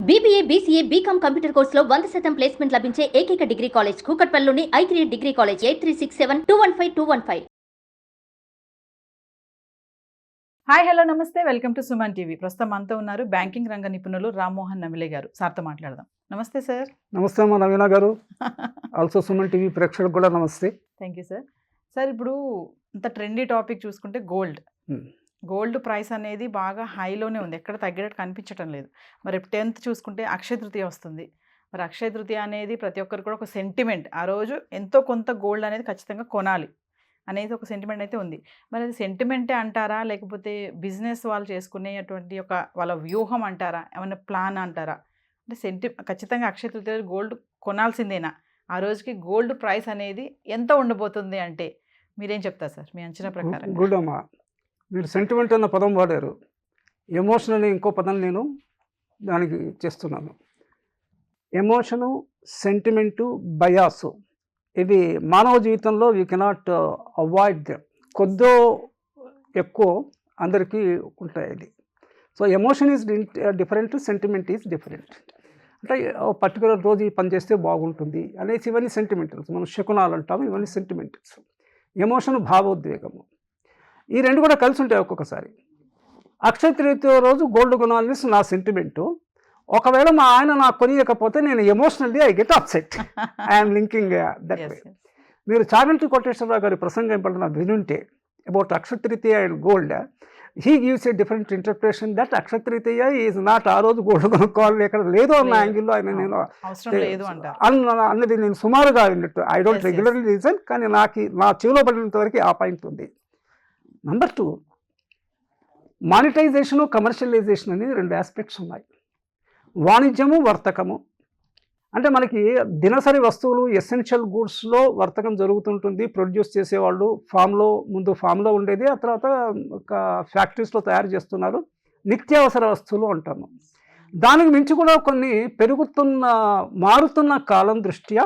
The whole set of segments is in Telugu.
BBA, BCA, BCom కంప్యూటర్ కోర్సులో 100% ప్లేస్మెంట్ లభించే ఏకైక డిగ్రీ కాలేజ్ కూకట్పల్లిలోని i3 degree college 8367215215. Hi hello నమస్తే వెల్కమ్ టు సుమన్ టీవీ. ప్రస్తుతం మనతో ఉన్నారు బ్యాంకింగ్ రంగ నిపుణులు రామ్మోహన్ నమిలే గారు. సార్తో మాట్లాడదాం. నమస్తే సార్. నమస్తే అమ్మా నవీన గారు. ఆల్సో సుమన్ టీవీ ప్రేక్షకులకు కూడా నమస్తే. Thank you sir. సార్ ఇప్పుడు ఇంత ట్రెండీ టాపిక్ చూసుకుంటే గోల్డ్ ప్రైస్ అనేది బాగా హైలోనే ఉంది, ఎక్కడ తగ్గేటట్టు కనిపించడం లేదు. మరి 10th చూసుకుంటే అక్షయ తృతీయ వస్తుంది. మరి అక్షయ తృతీయ అనేది ప్రతి ఒక్కరు కూడా ఒక సెంటిమెంట్, ఆ రోజు ఎంతో కొంత గోల్డ్ అనేది ఖచ్చితంగా కొనాలి అనేది ఒక సెంటిమెంట్ అయితే ఉంది. మరి అది సెంటిమెంటే అంటారా, లేకపోతే బిజినెస్ వాళ్ళు చేసుకునేటువంటి ఒక వాళ్ళ వ్యూహం అంటారా, ఏమైనా ప్లాన్ అంటారా? అంటే ఖచ్చితంగా అక్షయ తృతీయ గోల్డ్ కొనాల్సిందేనా? ఆ రోజుకి గోల్డ్ ప్రైస్ అనేది ఎంత ఉండబోతుంది అంటే మీరేం చెప్తారు సార్ మీ అంచనా ప్రకారం? గుడ్ అమ్మా, మీరు సెంటిమెంట్ అన్న పదం వాడారు. ఎమోషన్ అనే ఇంకో పదం నేను దానికి చేస్తున్నాను. ఎమోషను, సెంటిమెంటు, బయాసు, ఇవి మానవ జీవితంలో యూ కెనాట్ అవాయిడ్ దెమ్. కొద్దో ఎక్కువ అందరికీ ఉంటాయి ఇది. So emotion is different, sentiment is different. అంటే పర్టికులర్ రోజు ఈ పని చేస్తే బాగుంటుంది అనేసి ఇవన్నీ సెంటిమెంటల్స్, మనం శకునాలు అంటాము, ఇవన్నీ సెంటిమెంటల్స్. ఎమోషన్ భావోద్వేగము, ఈ రెండు కూడా కలిసి ఉంటాయి ఒక్కొక్కసారి. అక్షయ తృతీయ రోజు గోల్డ్ కొనాలని నా సెంటిమెంటు. ఒకవేళ మా ఆయన నాకు కొనియకపోతే నేను emotionally I get upset. I'm linking that way. మీరు చాగంటి కోటేశ్వరరావు గారి ప్రసంగం ఎప్పుడన్నా వినుంటే about Akshaya Tritiya and gold, he gives a different interpretation that Akshaya Tritiya is not ఆ రోజు గోల్డ్ కొనుక్కోవాలి ఎక్కడ లేదు అన్న యాంగిల్లో ఆయన నేను అన్నది నేను సుమారుగా విన్నట్టు. ఐ డోంట్ రెగ్యులర్లీ రీజన్, కానీ నా చెవిలో పడినంత వరకు ఆ పాయింట్ ఉంది. నెంబర్ 2, మానిటైజేషను, కమర్షియలైజేషన్ అనేది రెండు ఆస్పెక్ట్స్ ఉన్నాయి. వాణిజ్యము, వర్తకము. అంటే మనకి దినసరి వస్తువులు, ఎసెన్షియల్ గూడ్స్లో వర్తకం జరుగుతుంటుంది. ప్రొడ్యూస్ చేసేవాళ్ళు ముందు ఫామ్లో ఉండేది, ఆ తర్వాత ఒక ఫ్యాక్టరీస్లో తయారు చేస్తున్నారు. నిత్యావసర వస్తువులు అంటాము. దానికి మించి కూడా కొన్ని మారుతున్న కాలం దృష్ట్యా,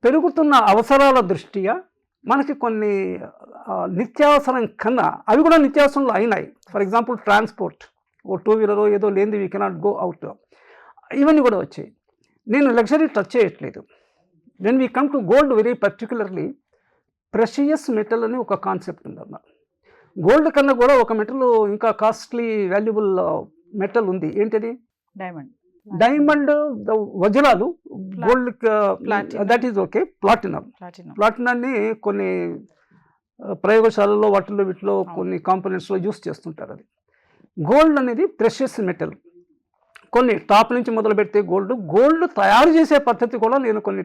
పెరుగుతున్న అవసరాల దృష్ట్యా మనకి కొన్ని నిత్యావసరం కన్నా అవి కూడా నిత్యావసరంలో అయినాయి. ఫర్ ఎగ్జాంపుల్ ట్రాన్స్పోర్ట్, ఓ 2-వీలర్ ఏదో లేనిది వీ కెనాట్ గో అవుట్, ఇవన్నీ కూడా వచ్చాయి. నేను లగ్జరీ టచ్ చేయట్లేదు. When we come to gold very particularly, precious metal అని ఒక కాన్సెప్ట్ ఉందన్న. గోల్డ్ కన్నా కూడా ఒక మెటల్ ఇంకా కాస్ట్లీ వాల్యుబుల్ మెటల్ ఉంది. ఏంటది? డైమండ్, వజ్రాలు, గోల్డ్, దట్ ఈజ్ ఓకే. ప్లాటినాన్ని కొన్ని ప్రయోగశాలలో వీటిలో కొన్ని కాంపోనెంట్స్లో యూస్ చేస్తుంటారు. అది గోల్డ్ అనేది ప్రెషియస్ మెటల్. కొన్ని టాప్ నుంచి మొదలు పెడితే గోల్డ్ తయారు చేసే పద్ధతి కూడా నేను కొన్ని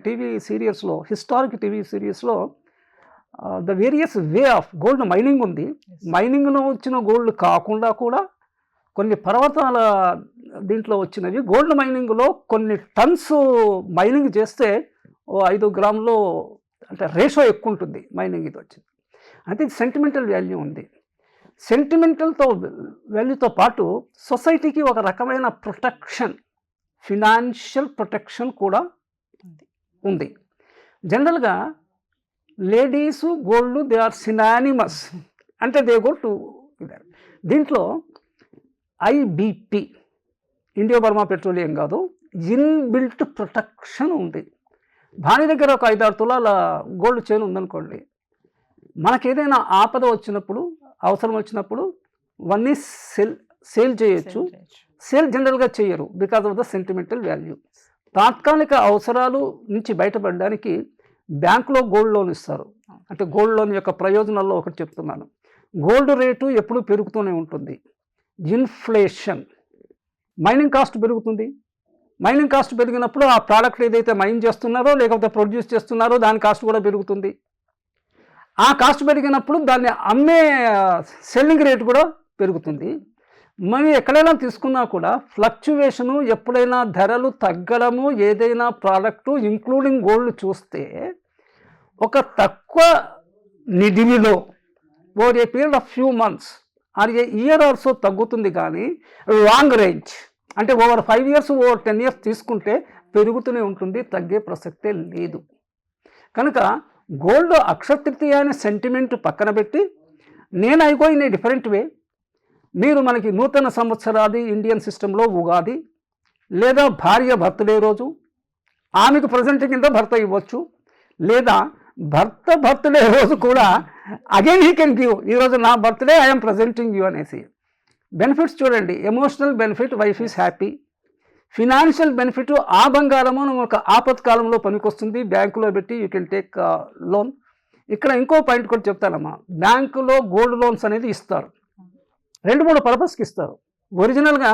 హిస్టారిక్ టీవీ సిరీస్లో the various way of gold mining ఉంది. మైనింగ్లో వచ్చిన గోల్డ్ కాకుండా కూడా కొన్ని పర్వతాల దీంట్లో వచ్చినవి. గోల్డ్ మైనింగ్లో కొన్ని టన్స్ మైనింగ్ చేస్తే 5 గ్రాములు అంటే రేషో ఎక్కువ ఉంటుంది మైనింగ్. ఇది వచ్చింది అంటే సెంటిమెంటల్ వాల్యూ ఉంది. సెంటిమెంటల్తో వాల్యూతో పాటు సొసైటీకి ఒక రకమైన ప్రొటెక్షన్, ఫినాన్షియల్ ప్రొటెక్షన్ కూడా ఉంది. జనరల్గా ladies gold they are synonymous, అంటే దే గో టు దీంట్లో IBP, ఇండియో బర్మా పెట్రోలియం కాదు, ఇన్బిల్ట్ ప్రొటెక్షన్ ఉంది. భార్య దగ్గర ఒక 5-6 తులాల గోల్డ్ చైన్ ఉందనుకోండి, మనకేదైనా ఆపద వచ్చినప్పుడు, అవసరం వచ్చినప్పుడు వన్నీ సేల్ చేయొచ్చు. సేల్ జనరల్గా చేయరు because of the sentimental value. తాత్కాలిక అవసరాలు నుంచి బయటపడడానికి బ్యాంకులో గోల్డ్ లోన్ ఇస్తారు. అంటే గోల్డ్ లోన్ యొక్క ప్రయోజనాల్లో ఒకటి చెప్తున్నాను. గోల్డ్ రేటు ఎప్పుడూ పెరుగుతూనే ఉంటుంది. ఇన్ఫ్లేషన్, మైనింగ్ కాస్ట్ పెరుగుతుంది. మైనింగ్ కాస్ట్ పెరిగినప్పుడు ఆ ప్రోడక్ట్ ఏదైతే మైన్ చేస్తున్నారో లేకపోతే ప్రొడ్యూస్ చేస్తున్నారో దాని కాస్ట్ కూడా పెరుగుతుంది. ఆ కాస్ట్ పెరిగినప్పుడు దాన్ని అమ్మే సెల్లింగ్ రేట్ కూడా పెరుగుతుంది. మనం ఎక్కడైనా తీసుకున్నా కూడా ఫ్లక్చువేషను, ఎప్పుడైనా ధరలు తగ్గడము, ఏదైనా ప్రోడక్టు ఇంక్లూడింగ్ గోల్డ్ చూస్తే ఒక తక్కువ నిడివిలో over a period of few months or a year also తగ్గుతుంది. కానీ లాంగ్ రేంజ్ అంటే ఓవర్ 5 years, ఓవర్ 10 years తీసుకుంటే పెరుగుతూనే ఉంటుంది, తగ్గే ప్రసక్తే లేదు. కనుక గోల్డ్ అక్షయ తృతీయ అనే సెంటిమెంట్ పక్కన పెట్టి నేను I go in a different way. మీరు మనకి నూతన సంవత్సరాది ఇండియన్ సిస్టంలో ఉగాది, లేదా భార్య బర్త్డే రోజు ఆమెకు ప్రజెంట్ కింద భర్త ఇవ్వచ్చు, లేదా భర్త బర్త్డే రోజు కూడా అగైన్ హీ కెన్ గివ్, ఈరోజు నా బర్త్డే ఐఎమ్ ప్రజెంటింగ్ యూ అనేసి. బెనిఫిట్స్ చూడండి, emotional benefit wife is happy, financial benefit ఆ బంగారము ఒక ఆపత్కాలంలో పనికొస్తుంది, బ్యాంకులో పెట్టి యూ కెన్ టేక్ లోన్. ఇక్కడ ఇంకో పాయింట్ కూడా చెప్తానమ్మా, బ్యాంకులో గోల్డ్ లోన్స్ అనేది ఇస్తారు, 2-3 పర్పస్కి ఇస్తారు. ఒరిజినల్గా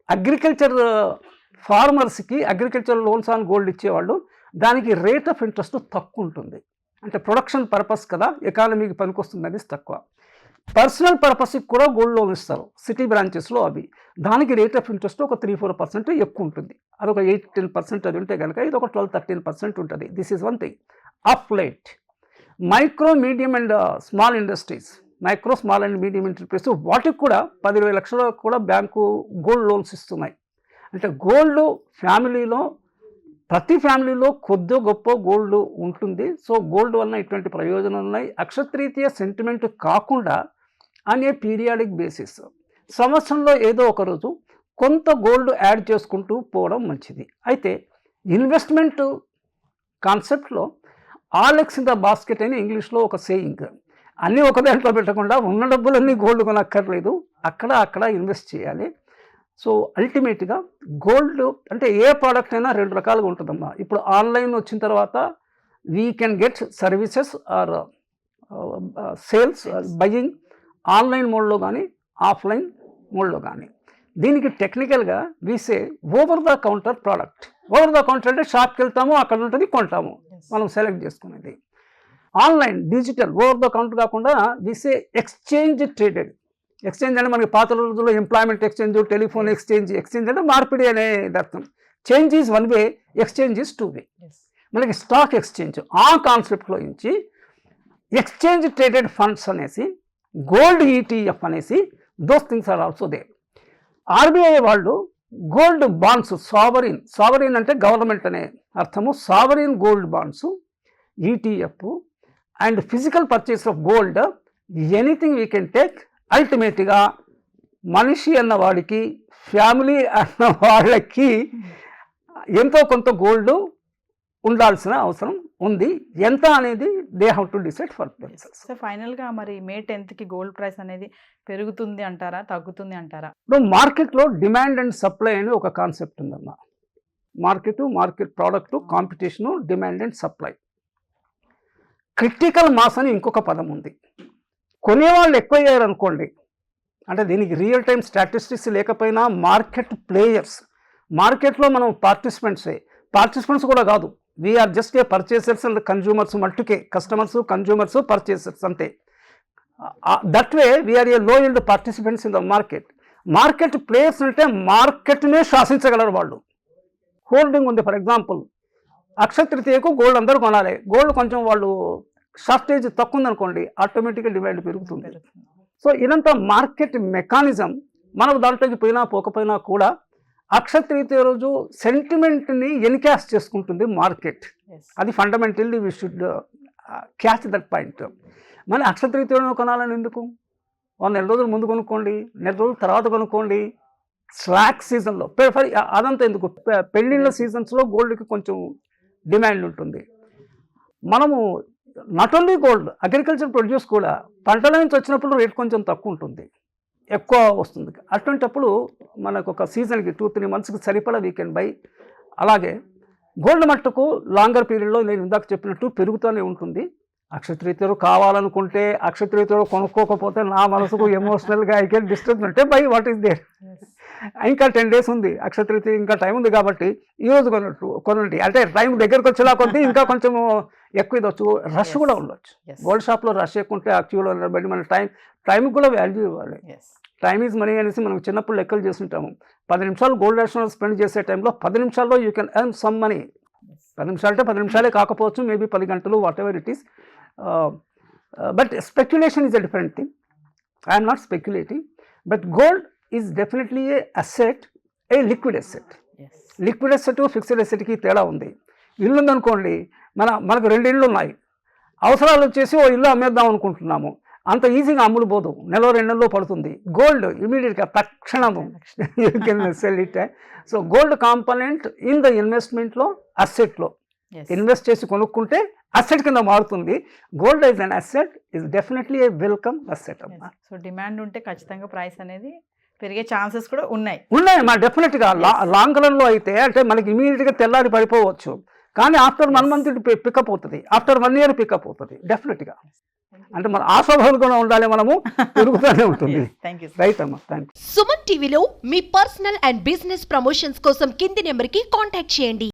అగ్రికల్చర్ ఫార్మర్స్కి అగ్రికల్చర్ లోన్స్ ఆన్ గోల్డ్ ఇచ్చేవాళ్ళు, దానికి రేట్ ఆఫ్ ఇంట్రెస్ట్ తక్కువ ఉంటుంది, అంటే ప్రొడక్షన్ పర్పస్ కదా, ఎకానమీకి పనికొస్తుంది అనేది తక్కువ. పర్సనల్ పర్పస్కి కూడా గోల్డ్ లోన్ ఇస్తారు సిటీ బ్రాంచెస్లో, అవి దానికి రేట్ ఆఫ్ ఇంట్రెస్ట్ ఒక 3-4% ఎక్కువ ఉంటుంది, అదొక 8-10% అది ఉంటే కనుక ఇది ఒక 12-13% ఉంటుంది. This is one thing. Of light micro medium and small industries, micro small and medium enterprise వాటికి కూడా 10,000 లక్షల కూడా బ్యాంకు గోల్డ్ లోన్స్ ఇస్తున్నాయి. అంటే గోల్డ్ ఫ్యామిలీలో ప్రతి ఫ్యామిలీలో కొద్ది గొప్ప గోల్డ్ ఉంటుంది. సో గోల్డ్ వలన ఇటువంటి ప్రయోజనాలు ఉన్నాయి. అక్షతరీత్యా సెంటిమెంట్ కాకుండా అనే పీరియాడిక్ బేసిస్ సంవత్సరంలో ఏదో ఒక రోజు కొంత గోల్డ్ యాడ్ చేసుకుంటూ పోవడం మంచిది. అయితే ఇన్వెస్ట్మెంట్ కాన్సెప్ట్లో all eggs in the basket అని ఇంగ్లీష్లో ఒక సేయింగ్, అన్నీ ఒక దాంట్లో పెట్టకుండా ఉన్న డబ్బులన్నీ గోల్డ్ కొనక్కర్లేదు, అక్కడ ఇన్వెస్ట్ చేయాలి. సో అల్టిమేట్గా గోల్డ్ అంటే ఏ ప్రోడక్ట్ అయినా 2 రకాలుగా ఉంటుందమ్మా. ఇప్పుడు ఆన్లైన్ వచ్చిన తర్వాత we can get services or sales buying online మోడ్లో కానీ ఆఫ్లైన్ మోడ్లో కానీ. దీనికి టెక్నికల్గా we say over the counter product. Over the counter అంటే షాప్కి వెళ్తాము, అక్కడ ఉంటుంది కొంటాము, మనం సెలెక్ట్ చేసుకునేది. Online digital over the counter కాకుండా వీసే ఎక్స్చేంజ్ ట్రేడెడ్. ఎక్స్చేంజ్ అంటే మనకి పాత రోజుల్లో employment exchange, telephone exchange. Exchange అంటే మార్పిడి అనేది అర్థం. Change is 1 way, exchange is 2 way. మనకి స్టాక్ ఎక్స్చేంజ్ ఆ కాన్సెప్ట్లో నుంచి ఎక్స్చేంజ్ ట్రేడెడ్ ఫండ్స్ అనేసి, గోల్డ్ ఈటీఎఫ్ అనేసి, those things are also there. RBI వాళ్ళు గోల్డ్ బాండ్స్, సావరిన్ అంటే గవర్నమెంట్ అనే అర్థము, sovereign gold bonds, ETF and physical purchase of gold, anything we can take. అల్టిమేట్గా మనిషి అన్న వాడికి, ఫ్యామిలీ అన్న వాళ్ళకి ఎంతో కొంత గోల్డ్ ఉండాల్సిన అవసరం ఉంది. ఎంత అనేది they have to decide for themselves. So ఫైనల్గా మరి May 10th గోల్డ్ ప్రైస్ అనేది పెరుగుతుంది అంటారా, తగ్గుతుంది అంటారా? ఇప్పుడు మార్కెట్లో డిమాండ్ అండ్ సప్లై అని ఒక కాన్సెప్ట్ ఉందమ్మా. Market product competition, demand and supply. Critical mass అని ఇంకొక పదం ఉంది. కొనేవాళ్ళు ఎక్కువయ్యారు అనుకోండి, అంటే దీనికి రియల్ టైం స్టాటిస్టిక్స్ లేకపోయినా మార్కెట్ ప్లేయర్స్, మార్కెట్లో మనం పార్టిసిపెంట్స్ కూడా కాదు, we are just a purchasers and consumers మట్టుకే, కస్టమర్స్, కన్జ్యూమర్స్, పర్చేసర్స్ అంతే. That way we are a low end participants in the market players అంటే మార్కెట్నే శాసించగలరు వాళ్ళు. హోల్డింగ్ ఉంది, ఫర్ ఎగ్జాంపుల్ అక్షతృతీయకు గోల్డ్ అందరూ కొనాలి, గోల్డ్ కొంచెం వాళ్ళు షార్టేజ్ తక్కువ ఉందనుకోండి, ఆటోమేటిక్గా డిమాండ్ పెరుగుతుంది. సో ఇదంతా మార్కెట్ మెకానిజం. మనం దాంట్లోకి పోకపోయినా కూడా అక్షతృతీయ రోజు సెంటిమెంట్ని ఎన్కాష్ చేసుకుంటుంది మార్కెట్. అది fundamentally we should catch that point. మళ్ళీ అక్షతృతీయలో కొనాలని ఎందుకు? 1 నెల రోజులు ముందు కొనుక్కోండి, నెల రోజుల తర్వాత కొనుక్కోండి. స్లాక్ సీజన్లో అదంతా ఎందుకు? పెళ్ళిళ్ళ సీజన్స్లో గోల్డ్కి కొంచెం డిమాండ్ ఉంటుంది. మనము not only gold, agriculture produce కూడా పంటల నుంచి వచ్చినప్పుడు రేట్ కొంచెం తక్కువ ఉంటుంది, ఎక్కువ వస్తుంది. అటువంటిప్పుడు మనకు ఒక సీజన్కి 2-3 మంత్స్కి సరిపడా వీ కెన్ బై. అలాగే గోల్డ్ మట్టుకు లాంగర్ పీరియడ్లో నేను ఇందాక చెప్పినట్టు పెరుగుతూనే ఉంటుంది. అక్షతృతీయలు కావాలనుకుంటే, అక్షతృతీయలు కొనుక్కోకపోతే నా మనసుకు ఎమోషనల్గా ఐ కెన్ డిస్టర్బ్ అంటే బై వాట్ ఈస్ దేర్. ఇంకా 10 days ఉంది అక్షతృతీయ, ఇంకా టైం ఉంది కాబట్టి ఈరోజు కొనండి. అంటే టైం దగ్గరకు వచ్చేలా కొద్దీ ఇంకా కొంచెం ఎక్కువ ఇదవచ్చు, రష్ కూడా ఉండొచ్చు. గోల్డ్ షాప్లో రష్ ఎక్కువ ఉంటే యాక్చువల్గా నిలబడి మన టైంకి కూడా వాల్యూ ఇవ్వాలి. టైమ్ ఈజ్ మనీ అనేసి మనం చిన్నప్పుడు లెక్కలు చేస్తుంటాము. 10 నిమిషాలు గోల్డ్ రష్లో స్పెండ్ చేసే టైంలో 10 నిమిషాల్లో you can earn some money. 10 నిమిషాలు అంటే 10 నిమిషాలే కాకపోవచ్చు, మేబీ 10 గంటలు, whatever it is. But speculation is a different thing. I'm not speculating, but gold is definitely a asset, a liquid asset. Liquid asset, fixed అసెట్కి తేడా ఉంది. ఇల్లు ఉందనుకోండి, మనకు 2 ఇళ్ళు ఉన్నాయి, అవసరాలు వచ్చేసి ఓ ఇల్లు అమ్మేద్దాం అనుకుంటున్నాము. అంత ఈజీగా అమ్ముడు పోదు, నెల 2 నెలల్లో పడుతుంది. గోల్డ్ ఇమీడియట్గా తక్షణము you can sell it. So gold component in the ఇన్వెస్ట్మెంట్లో, అసెట్లో ఇన్వెస్ట్ చేసి కొనుక్కుంటే అసెట్ కింద మారుతుంది. Gold is an asset, is definitely a welcome asset అమ్మా. సో డిమాండ్ ఉంటే ఖచ్చితంగా ప్రైస్ అనేది పెరిగే ఛాన్సెస్ కూడా ఉన్నాయి మా డెఫినెట్గా. లాంగ్ రన్లో అయితే అంటే మనకి ఇమీడియట్గా తెల్లారి పడిపోవచ్చు, కానీ ఆఫ్టర్ 1 month పికప్ అవుతుంది, ఆఫ్టర్ 1 year పికప్ అవుతుంది డెఫినెట్గా. అంటే మన ఆశాభావులు కూడా ఉండాలి, మనము పెరుగుతూనే ఉంటుంది. Thank you. రైట్ అమ్మా, థ్యాంక్ యూ. సుమన్ టీవీలో మీ పర్సనల్ అండ్ బిజినెస్ ప్రమోషన్స్ కోసం కింది నెంబర్కి కాంటాక్ట్ చేయండి.